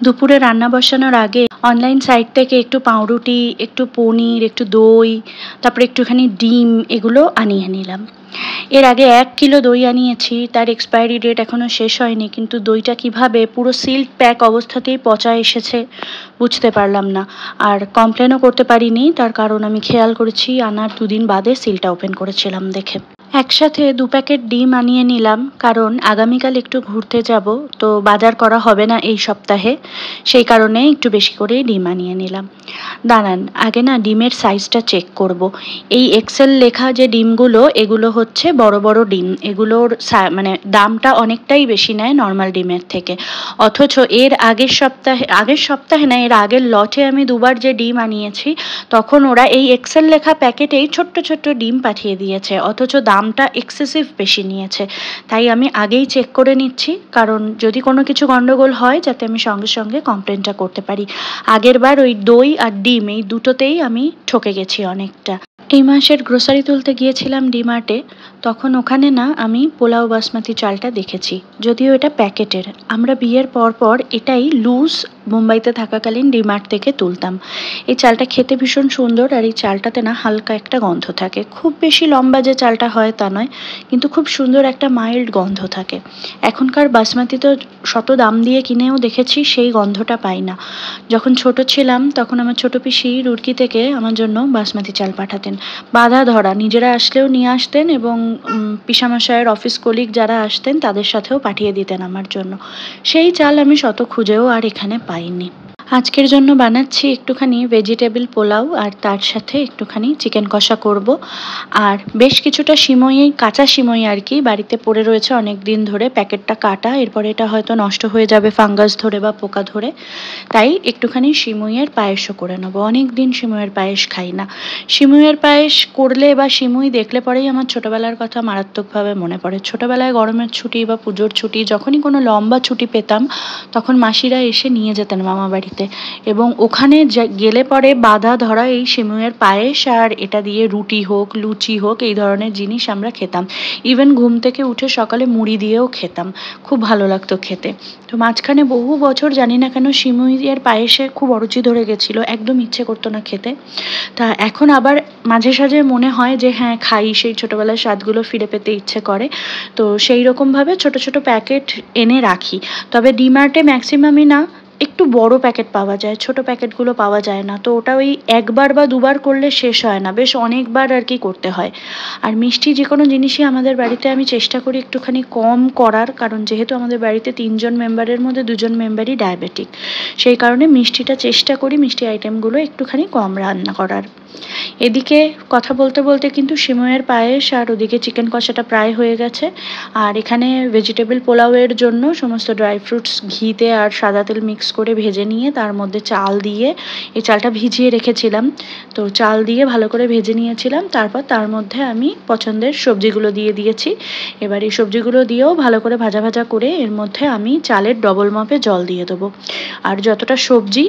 দুপুরে রান্না বসানোর আগে অনলাইন সাইট থেকে একটু পাউরুটি, একটু পনির, একটু দই, তারপরে একটুখানি ডিম এগুলো আনিয়ে নিলাম। এর আগে 1 কিলো দই আনিয়েছি, তার এক্সপায়ারি ডেট এখনও শেষ হয়নি, কিন্তু দইটা কিভাবে পুরো সিল্ড প্যাক অবস্থাতেই পচা এসেছে বুঝতে পারলাম না। আর কমপ্লেনও করতে পারিনি, তার কারণ আমি খেয়াল করেছি আনার 2 দিন বাদে সিলটা ওপেন করেছিলাম দেখে। একসাথে 2 প্যাকেট ডিম আনিয়ে নিলাম, কারণ আগামীকাল একটু ঘুরতে যাব, তো বাজার করা হবে না এই সপ্তাহে, সেই কারণে একটু বেশি করেই ডিম আনিয়ে নিলাম। দাঁড়ান, আগে না ডিমের সাইজটা চেক করব। এই এক্সেল লেখা যে ডিমগুলো, এগুলো হচ্ছে বড় বড় ডিম, এগুলোর মানে দামটা অনেকটাই বেশি নেয় নর্মাল ডিমের থেকে। অথচ আগের সপ্তাহে না, এর আগের লটে আমি 2বার যে ডিম আনিয়েছি, তখন ওরা এই এক্সেল লেখা প্যাকেটেই ছোট্ট ছোট্ট ডিম পাঠিয়ে দিয়েছে, অথচ দামটা এক্সেসিভ বেশি নিয়েছে। তাই আমি আগেই চেক করে নিচ্ছি, কারণ যদি কোনো কিছু গন্ডগোল হয় যাতে আমি সঙ্গে সঙ্গে কমপ্লেনটা করতে পারি। আগেরবার ওই দই আর ডিম এই দুটোতেই আমি ঠকে গেছি অনেকটা। এই মাসের গ্রোসারি তুলতে গিয়েছিলাম ডিমার্টে, তখন ওখানে না আমি পোলাও বাসমতি চালটা দেখেছি, যদিও এটা প্যাকেটের। আমরা বিয়ের পর এটাই লুজ মুম্বাইতে থাকাকালীন ডিমার্ট থেকে তুলতাম। এই চালটা খেতে ভীষণ সুন্দর, আর এই চালটাতে না হালকা একটা গন্ধ থাকে, খুব বেশি লম্বা যে চালটা হয় তা নয়, কিন্তু খুব সুন্দর একটা মাইল্ড গন্ধ থাকে। এখনকার বাসমতি তো শত দাম দিয়ে কিনেও দেখেছি, সেই গন্ধটা পাই না। যখন ছোট ছিলাম তখন আমার ছোট পিসি রুড়কি থেকে আমার জন্য বাসমতি চাল পাঠাতেন, বাঁধা ধরা, নিজেরা আসলেও নিয়ে আসতেন, এবং পিসামশায়ের অফিস কলিগ যারা আসতেন তাদের সাথেও পাঠিয়ে দিতেন আমার জন্য। সেই চাল আমি শত খুঁজেও আর এখানে পাইনি। আজকের জন্য বানাচ্ছি একটুখানি ভেজিটেবল পোলাও, আর তার সাথে একটুখানি চিকেন কষা করব। আর বেশ কিছুটা সিমই, কাঁচা সিমই আর কি, বাড়িতে পড়ে রয়েছে অনেক দিন ধরে, প্যাকেটটা কাটা, এরপরে এটা হয়তো নষ্ট হয়ে যাবে ফাঙ্গাস ধরে বা পোকা ধরে, তাই একটুখানি সিমইয়ের পায়েসও করে নেবো। অনেক দিন সিমইয়ের পায়েস খাই না। সিমইয়ের পায়েস করলে বা সিমই দেখলে পরেই আমার ছোটবেলার কথা মারাত্মকভাবে মনে পড়ে। ছোটবেলায় গরমের ছুটি বা পুজোর ছুটি, যখনই কোনো লম্বা ছুটি পেতাম, তখন মাসিরা এসে নিয়ে যেতেন মামা বাড়িতে, এবং ওখানে গেলে পরে বাঁধা ধরা এই সিমইয়ের পায়েস, আর এটা দিয়ে রুটি হোক, লুচি হোক, এই ধরনের জিনিস আমরা খেতাম। ইভেন ঘুম থেকে উঠে সকালে মুড়ি দিয়েও খেতাম, খুব ভালো লাগতো খেতে। তো মাঝখানে বহু বছর জানি না কেন সিমইয়ের পায়েসে খুব অরুচি ধরে গেছিলো, একদম ইচ্ছে করতো না খেতে। তা এখন আবার মাঝে সাঝে মনে হয় যে হ্যাঁ খাই, সেই ছোটোবেলার স্বাদগুলো ফিরে পেতে ইচ্ছে করে। তো সেই রকমভাবে ছোট ছোট প্যাকেট এনে রাখি। তবে ডিমার্টে ম্যাক্সিমামই না একটু বড় প্যাকেট পাওয়া যায়, ছোট প্যাকেটগুলো পাওয়া যায় না, তো ওটা ওই 1বার বা 2বার করলে শেষ হয় না, বেশ অনেকবার আর কি করতে হয়। আর মিষ্টি যে কোনো জিনিসই আমাদের বাড়িতে আমি চেষ্টা করি একটুখানি কম করার, কারণ যেহেতু আমাদের বাড়িতে 3জন মেম্বারের মধ্যে 2জন মেম্বারই ডায়াবেটিক, সেই কারণে মিষ্টিটা চেষ্টা করি মিষ্টি আইটেমগুলো একটুখানি কম রান্না করার। এদিকে কথা বলতে বলতে কিন্তু সিমইয়ের পায়েস আর ওদিকে চিকেন কষাটা প্রায় হয়ে গেছে। আর এখানে ভেজিটেবল পোলাওয়ের জন্য সমস্ত ড্রাই ফ্রুটস ঘিতে আর সাদা তেল মিক্স করে ভেজে নিয়ে তার মধ্যে চাল দিয়ে, এই চালটা ভিজিয়ে রেখেছিলাম, তো চাল দিয়ে ভালো করে ভেজে নিয়েছিলাম, তারপর তার মধ্যে আমি পছন্দের সবজিগুলো দিয়ে দিয়েছি। এবার এই সবজিগুলো দিয়েও ভালো করে ভাজা ভাজা করে এর মধ্যে আমি চালের ডবল মাপে জল দিয়ে দেবো। আর যতটা সবজি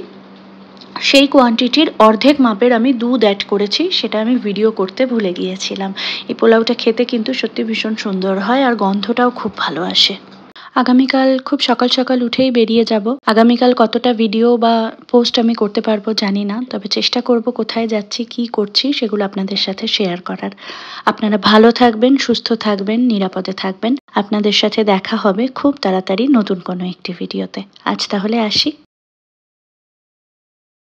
সেই কোয়ান্টিটির অর্ধেক মাপের আমি দুধ অ্যাড করেছি, সেটা আমি ভিডিও করতে ভুলে গিয়েছিলাম। এই পোলাওটা খেতে কিন্তু সত্যি ভীষণ সুন্দর হয়, আর গন্ধটাও খুব ভালো আসে। আগামীকাল খুব সকাল সকাল উঠেই বেরিয়ে যাব। আগামীকাল কতটা ভিডিও বা পোস্ট আমি করতে পারবো জানি না, তবে চেষ্টা করব কোথায় যাচ্ছি, কি করছি সেগুলো আপনাদের সাথে শেয়ার করার। আপনারা ভালো থাকবেন, সুস্থ থাকবেন, নিরাপদে থাকবেন। আপনাদের সাথে দেখা হবে খুব তাড়াতাড়ি নতুন কোনো একটি ভিডিওতে। আজ তাহলে আসি।